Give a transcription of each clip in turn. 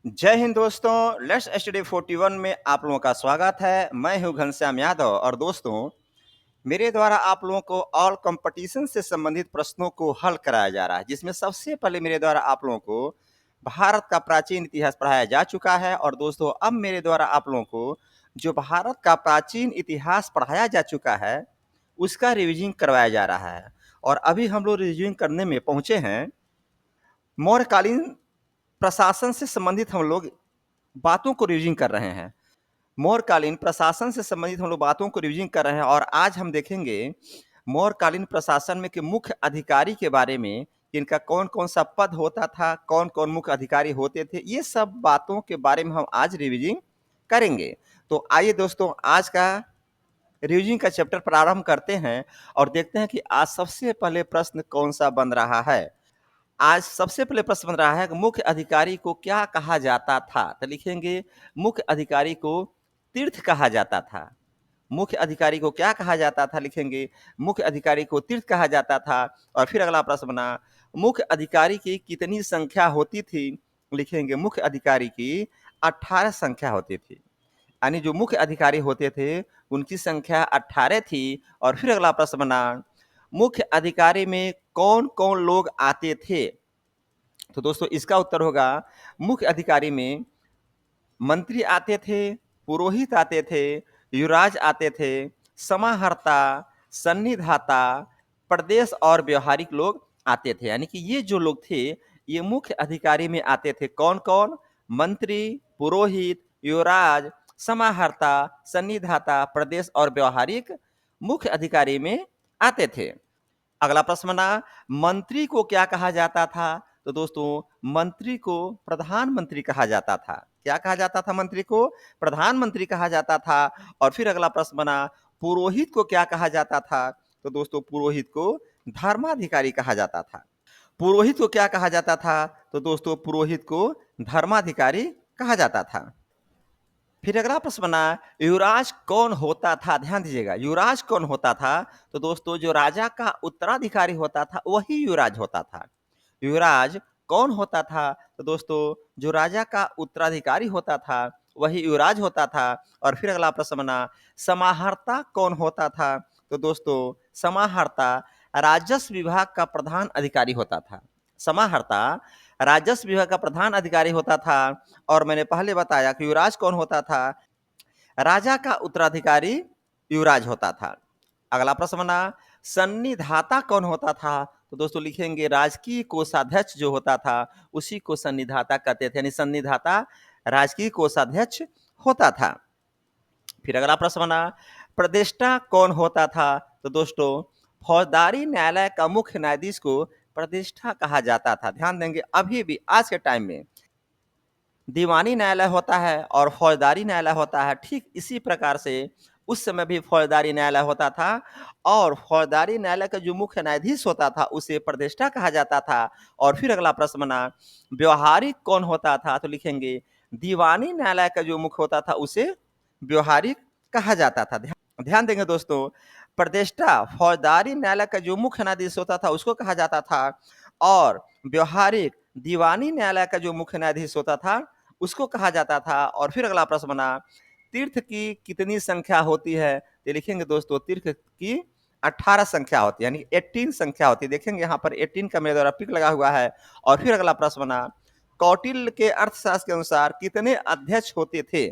जय हिंद दोस्तों, let's study 41 में आप लोगों का स्वागत है। मैं हूं घनश्याम यादव और दोस्तों, मेरे द्वारा आप लोगों को ऑल कंपटीशन से संबंधित प्रश्नों को हल कराया जा रहा है, जिसमें सबसे पहले मेरे द्वारा आप लोगों को भारत का प्राचीन इतिहास पढ़ाया जा चुका है। और दोस्तों, अब मेरे द्वारा आप लोगों को जो भारत का प्राचीन इतिहास पढ़ाया जा चुका है, उसका रिविजन करवाया जा रहा है। और अभी हम लोग रिविजन करने में पहुंचे हैं मौर्यकालीन प्रशासन से संबंधित हम लोग बातों को रिविजन कर रहे हैं। मौर्यकालीन प्रशासन से संबंधित हम लोग बातों को रिविजन कर रहे हैं और आज हम देखेंगे मौर्यकालीन प्रशासन में के मुख्य अधिकारी के बारे में, इनका कौन-कौन सा पद होता था, कौन-कौन मुख्य अधिकारी होते थे, ये सब बातों के बारे में हम आज रिविजन करेंगे। तो आइए दोस्तों, आज का रिविजन का चैप्टर प्रारंभ करते हैं और देखते हैं कि आज सबसे पहले प्रश्न कौन-सा बन रहा है। आज सबसे पहले प्रश्न बन रहा है कि मुख्य अधिकारी को क्या कहा जाता था? तो लिखेंगे मुख्य अधिकारी को तीर्थ कहा जाता था। मुख्य अधिकारी को क्या कहा जाता था? लिखेंगे मुख्य अधिकारी को तीर्थ कहा जाता था। और फिर अगला प्रश्न बना, मुख्य अधिकारी की कितनी संख्या होती थी? लिखेंगे मुख्य अधिकारी की 18 संख्या होती थी। यानी जो मुख्य अधिकारी होते थे उनकी संख्या 18 थी। और फिर अगला प्रश्न बना, मुख्य अधिकारी में कौन-कौन लोग आते थे? तो दोस्तों, इसका उत्तर होगा मुख्य अधिकारी में मंत्री आते थे, पुरोहित आते थे, युवराज आते थे, समाहर्ता, सन्निधाता, प्रदेश और व्यवहारिक लोग आते थे। यानी कि ये जो लोग थे, ये मुख्य अधिकारी में आते थे। कौन-कौन? मंत्री, पुरोहित, युवराज, समाहर्ता, सन्निधाता, प्रदेश और व्यवहारिक मुख्य अधिकारी में आते थे। अगला प्रश्न बना, मंत्री को क्या कहा जाता था? तो दोस्तों, मंत्री को प्रधानमंत्री कहा जाता था। क्या कहा जाता था? मंत्री को प्रधानमंत्री कहा जाता था। और फिर अगला प्रश्न बना, पुरोहित को क्या कहा जाता था? तो दोस्तों, पुरोहित को धर्माधिकारी कहा जाता था। पुरोहित को क्या कहा जाता था? तो दोस्तों, पुरोहित को धर्माधिकारी कहा जाता था। फिर अगला प्रश्न बना, युवराज कौन होता था? ध्यान दीजिएगा, युवराज कौन होता था? तो दोस्तों, जो राजा का उत्तराधिकारी होता था वही युवराज होता था। युवराज कौन होता था? तो दोस्तों, जो राजा का उत्तराधिकारी होता था वही युवराज होता था। और फिर अगला प्रश्न बना, समाहर्ता कौन होता था? तो दोस्तों, समाहर्ता राजस्व विभाग का प्रधान अधिकारी होता था। समाहर्ता राजस्व विभाग का प्रधान अधिकारी होता था। और मैंने पहले बताया कि युवराज कौन होता था? राजा का उत्तराधिकारी युवराज होता था। अगला प्रश्न बना, सन्निधाता कौन होता था? तो दोस्तों, लिखेंगे राजकीय कोषाध्यक्ष जो होता था उसी को सन्निधाता कहते थे। यानी सन्निधाता राजकीय कोषाध्यक्ष होता था। फिर अगला प्रश्न बना, प्रदेष्टा कौन होता था? तो दोस्तों, फौजदारी न्यायालय का मुख्य न्यायाधीश को प्रदेष्टा कहा जाता था। ध्यान देंगे, अभी भी आज के टाइम में दीवानी न्यायालय होता है और फौजदारी न्यायालय होता है। ठीक इसी प्रकार से उस समय भी फौजदारी न्यायालय होता था और फौजदारी न्यायालय का जो मुख्य न्यायाधीश होता था उसे प्रदेष्टा कहा जाता था। और फिर अगला प्रश्न बना, व्यवहारिक कौन होता था? तो लिखेंगे दीवानी न्यायालय का जो मुख्य होता था उसे व्यवहारिक कहा जाता था। ध्यान देंगे दोस्तों, प्रदेष्टा फौजदारी न्यायालय का जो मुख्य न्यायाधीश होता था उसको कहा जाता था और व्यवहारिक दीवानी न्यायालय का जो मुख्य न्यायाधीश होता था उसको कहा जाता था। और फिर अगला प्रश्न बना, तीर्थ की कितनी संख्या होती है? तो लिखेंगे दोस्तों, तीर्थ की 18 संख्या होती है, यानी 18 संख्या होती है। देखेंगे यहाँ पर 18 का मेरे द्वारा पिक लगा हुआ है। और फिर अगला प्रश्न बना, कौटिल्य के अर्थशास्त्र के अनुसार कितने अध्यक्ष होते थे?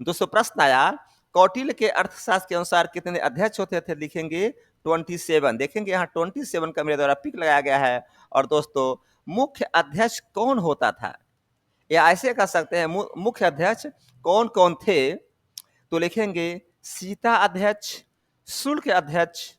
दोस्तों, प्रश्न आया कौटिल्य के अर्थशास्त्र के अनुसार कितने अध्यक्ष होते थे? लिखेंगे 27। देखेंगे यहाँ 27 का मेरे द्वारा पिक लगाया गया है। और दोस्तों, मुख्य अध्यक्ष कौन होता था? या ऐसे कह सकते हैं मुख्य अध्यक्ष कौन कौन थे? तो लिखेंगे सीता अध्यक्ष, शुल्क अध्यक्ष,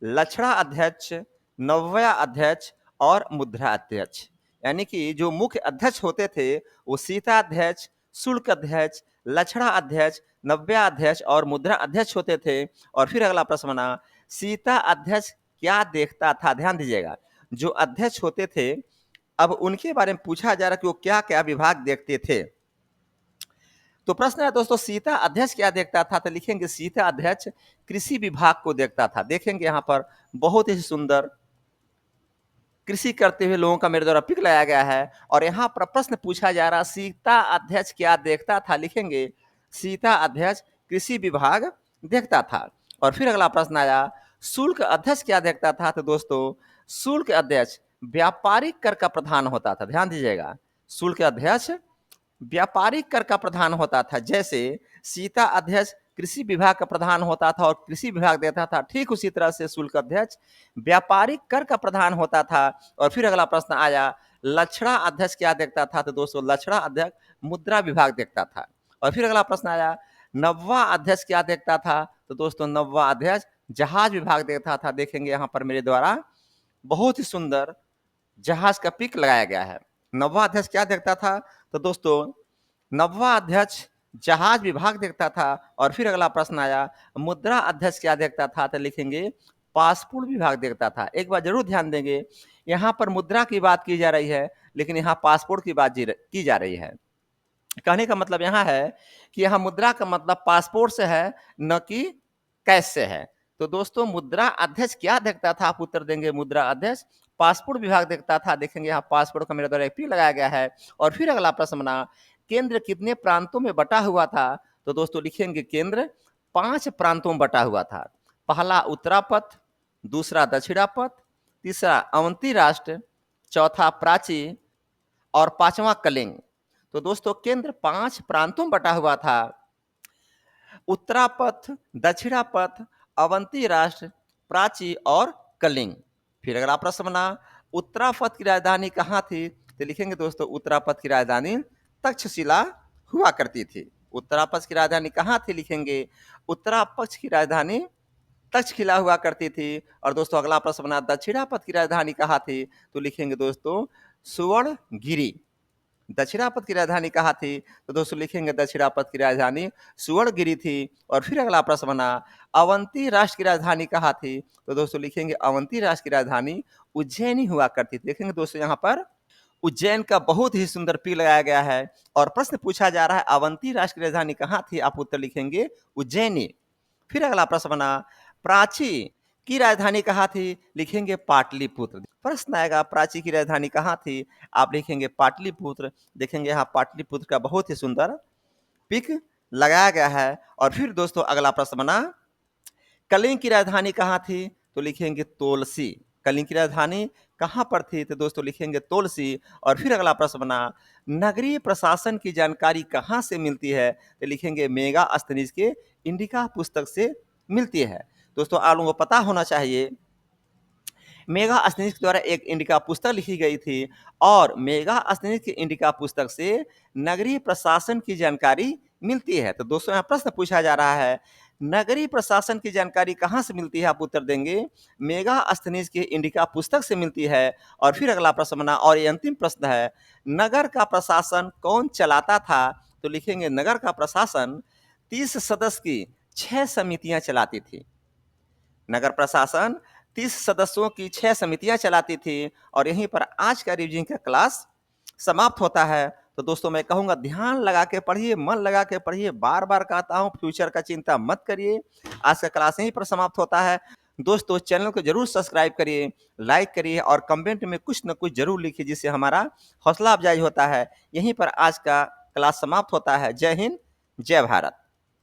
लक्षणा अध्यक्ष, नव्या अध्यक्ष और मुद्रा अध्यक्ष। यानी कि जो मुख्य अध्यक्ष होते थे वो सीता अध्यक्ष, शुल्क अध्यक्ष, लक्षणा अध्यक्ष, नव्या अध्यक्ष और मुद्रा अध्यक्ष होते थे। और फिर अगला प्रश्न बना, सीता अध्यक्ष क्या देखता था? ध्यान दीजिएगा, जो अध्यक्ष होते थे अब उनके बारे में पूछा जा रहा है कि वो क्या क्या विभाग देखते थे। तो प्रश्न है दोस्तों, सीता अध्यक्ष क्या देखता था? तो लिखेंगे सीता अध्यक्ष कृषि विभाग को देखता था। देखेंगे यहाँ पर बहुत ही सुंदर कृषि करते हुए लोगों का मेरे द्वारा पिक लगाया गया है और यहाँ पर प्रश्न पूछा जा रहा, सीता अध्यक्ष क्या देखता था? लिखेंगे सीता अध्यक्ष कृषि विभाग देखता था। और फिर अगला प्रश्न आया, शुल्क अध्यक्ष क्या देखता था? तो दोस्तों शुल्क अध्यक्ष व्यापारिक कर का प्रधान होता था। ध्यान दीजिएगा, शुल्क अध्यक्ष व्यापारिक कर का प्रधान होता था। जैसे सीता अध्यक्ष कृषि विभाग का प्रधान होता था और कृषि विभाग देता था, ठीक उसी तरह से शुल्क अध्यक्ष व्यापारिक कर का प्रधान होता था। और फिर अगला प्रश्न आया, लक्षणा अध्यक्ष क्या देखता था? तो दोस्तों लक्षणा अध्यक्ष मुद्रा विभाग देखता था। और फिर अगला प्रश्न आया, नौवा अध्यक्ष क्या देखता था? तो दोस्तों नौवा अध्यक्ष जहाज विभाग देखता था। देखेंगे यहाँ पर मेरे द्वारा बहुत ही सुंदर जहाज का पिक लगाया गया है। नौवा अध्यक्ष क्या देखता था? तो दोस्तों नौवा अध्यक्ष जहाज विभाग देखता था। और फिर अगला प्रश्न आया, मुद्रा अध्यक्ष क्या देखता था? तो लिखेंगे पासपोर्ट विभाग देखता था। एक बार जरूर ध्यान देंगे, यहाँ पर मुद्रा की बात की जा रही है लेकिन यहाँ पासपोर्ट की बात की जा रही है। कहने का मतलब यहाँ है कि यहाँ मुद्रा का मतलब पासपोर्ट से है, न कि कैश से है। तो दोस्तों मुद्रा अध्यक्ष क्या देखता था? आप उत्तर देंगे मुद्रा अध्यक्ष पासपोर्ट विभाग देखता था। देखेंगे यहाँ पासपोर्ट का मेरे द्वारा एक लगाया गया है। और फिर अगला प्रश्न बना, केंद्र कितने प्रांतों में बटा हुआ था? तो दोस्तों लिखेंगे केंद्र 5 प्रांतों में बटा हुआ था। पहला उत्तरापथ, दूसरा दक्षिणापथ, तीसरा अवंती राष्ट्र, चौथा प्राची और पांचवा कलिंग। तो दोस्तों केंद्र 5 प्रांतों में बटा हुआ था, उत्तरापथ, दक्षिणापथ, अवंती राष्ट्र, प्राची और कलिंग। फिर अगला प्रश्न बना, उत्तरापथ की राजधानी कहाँ थी? तो लिखेंगे दोस्तों उत्तरापथ की राजधानी तक्षशिला हुआ करती थी। उत्तरापथ की राजधानी कहाँ थी? लिखेंगे उत्तरापथ की राजधानी तक्षशिला हुआ करती थी। और दोस्तों अगला प्रश्न बना, दक्षिणापथ की राजधानी कहाँ थी? तो लिखेंगे दोस्तों सुवर्णगिरी। दक्षिणापथ की राजधानी कहाँ थी? तो दोस्तों लिखेंगे दक्षिणापथ की राजधानी सुवर्णगिरी थी। और फिर अगला प्रश्न बना, अवंती राष्ट्र की राजधानी कहाँ थी? तो दोस्तों लिखेंगे अवंती राष्ट्र की राजधानी उज्जैनी हुआ करती थी। देखेंगे दोस्तों यहाँ पर उज्जैन का बहुत ही सुंदर पी लगाया गया है और प्रश्न पूछा जा रहा है अवंती राष्ट्र की राजधानी कहाँ थी? आप उत्तर लिखेंगे उज्जैनी। फिर अगला प्रश्न बना, प्राची की राजधानी कहाँ थी? लिखेंगे पाटलिपुत्र। प्रश्न आएगा प्राची की राजधानी कहाँ थी? आप लिखेंगे पाटलिपुत्र। देखेंगे यहाँ पाटलिपुत्र का बहुत ही सुंदर पिक लगाया गया है। और फिर दोस्तों अगला प्रश्न बना, कलिंग की राजधानी कहाँ थी? तो लिखेंगे तोलसी। कलिंग की राजधानी कहाँ पर थी? तो दोस्तों लिखेंगे तोलसी। और फिर अगला प्रश्न बना, नगरीय प्रशासन की जानकारी कहाँ से मिलती है? तो लिखेंगे मेगा अस्तनीज के इंडिका पुस्तक से मिलती है। दोस्तों आप लोगों को पता होना चाहिए, मेगा अस्तनीज द्वारा एक इंडिका पुस्तक लिखी गई थी और मेगा अस्तनीज की इंडिका पुस्तक से नगरीय प्रशासन की जानकारी मिलती है। तो दोस्तों यहाँ प्रश्न पूछा जा रहा है, नगरीय प्रशासन की जानकारी कहाँ से मिलती है? आप उत्तर देंगे मेगा अस्तनीज की इंडिका पुस्तक से मिलती है। और फिर अगला प्रश्न बना और ये अंतिम प्रश्न है, नगर का प्रशासन कौन चलाता था? तो लिखेंगे नगर का प्रशासन 30 सदस्य की 6 समितियां चलाती थी। नगर प्रशासन 30 सदस्यों की 6 समितियां चलाती थी। और यहीं पर आज का रिविजन का क्लास समाप्त होता है। तो दोस्तों मैं कहूँगा ध्यान लगा के पढ़िए, मन लगा के पढ़िए, बार बार कहता हूँ फ्यूचर का चिंता मत करिए। आज का क्लास यहीं पर समाप्त होता है। दोस्तों चैनल को जरूर सब्सक्राइब करिए, लाइक करिए और कमेंट में कुछ न कुछ जरूर लिखिए जिससे हमारा हौसला अफजाई होता है। यहीं पर आज का क्लास समाप्त होता है। जय हिंद, जय भारत।